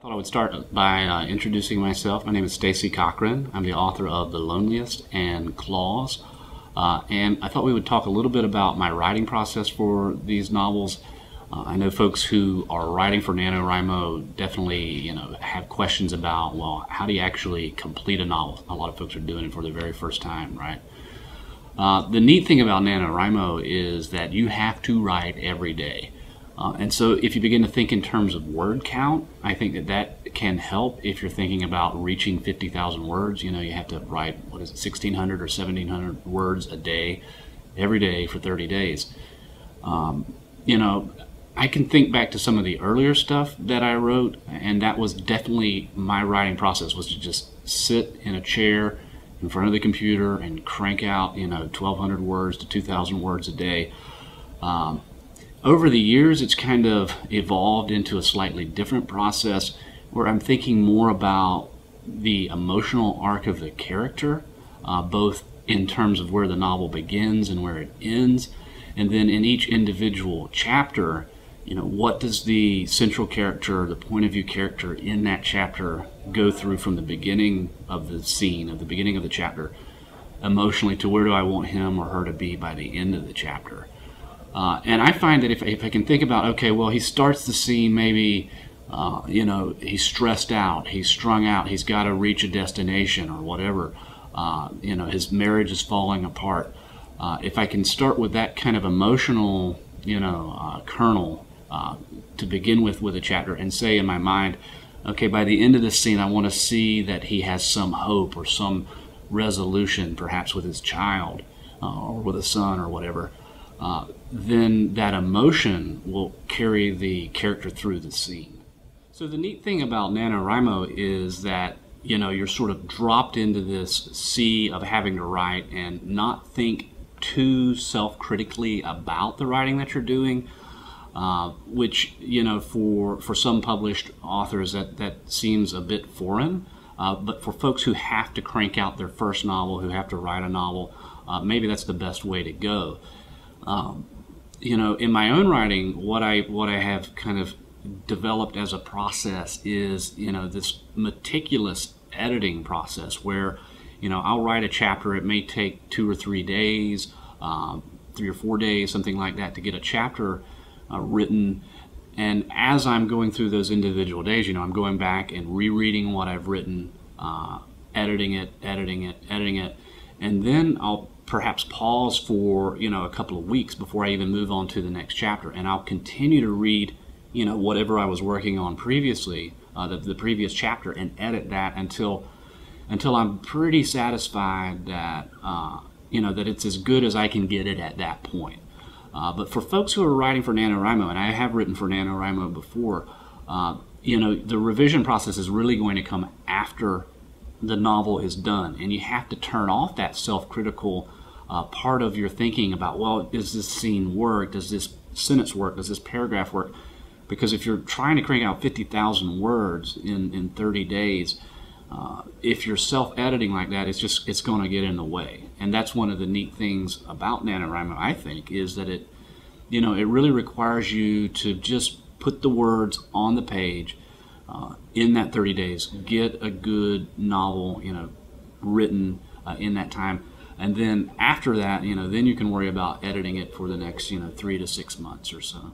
Thought I would start by introducing myself. My name is Stacey Cochran. I'm the author of The Loneliest and Claws. And I thought we would talk a little bit about my writing process for these novels. I know folks who are writing for Nanowrimo definitely, have questions about, well, how do you actually complete a novel? A lot of folks are doing it for the very first time, right? The neat thing about Nanowrimo is that you have to write every day. And so if you begin to think in terms of word count, I think that can help if you're thinking about reaching 50,000 words. You have to write, 1,600 or 1,700 words a day, every day for 30 days. I can think back to some of the earlier stuff that I wrote, and that was definitely my writing process, was to just sit in a chair in front of the computer and crank out, 1,200 words to 2,000 words a day. Over the years, it's kind of evolved into a slightly different process where I'm thinking more about the emotional arc of the character, both in terms of where the novel begins and where it ends, and then in each individual chapter, what does the central character, the point of view character in that chapter go through from the beginning of the scene, at the beginning of the chapter, emotionally, to where do I want him or her to be by the end of the chapter. And I find that if I can think about, okay, well, he starts the scene maybe, he's stressed out, he's strung out, he's got to reach a destination or whatever, his marriage is falling apart. If I can start with that kind of emotional, kernel to begin with a chapter, and say in my mind, okay, by the end of this scene, I want to see that he has some hope or some resolution, perhaps with his child or with a son or whatever. Then that emotion will carry the character through the scene. So the neat thing about Nanowrimo is that, you're sort of dropped into this sea of having to write and not think too self-critically about the writing that you're doing, which, for some published authors that seems a bit foreign. But for folks who have to crank out their first novel, who have to write a novel, maybe that's the best way to go. In my own writing, what I have kind of developed as a process is, this meticulous editing process where, I'll write a chapter. It may take 2 or 3 days, 3 or 4 days, something like that, to get a chapter written. And as I'm going through those individual days, I'm going back and rereading what I've written, editing it, and then I'll perhaps pause for a couple of weeks before I even move on to the next chapter, and I'll continue to read whatever I was working on previously, the previous chapter, and edit that until I'm pretty satisfied that that it's as good as I can get it at that point. But for folks who are writing for Nanowrimo, and I have written for Nanowrimo before, the revision process is really going to come after the novel is done, and you have to turn off that self-critical part of your thinking about, well, does this scene work? Does this sentence work? Does this paragraph work? Because if you're trying to crank out 50,000 words in 30 days, if you're self-editing like that, it's going to get in the way. And that's one of the neat things about Nanowrimo, I think, is that it really requires you to just put the words on the page in that 30 days, get a good novel, written in that time, and then after that, then you can worry about editing it for the next, 3 to 6 months or so.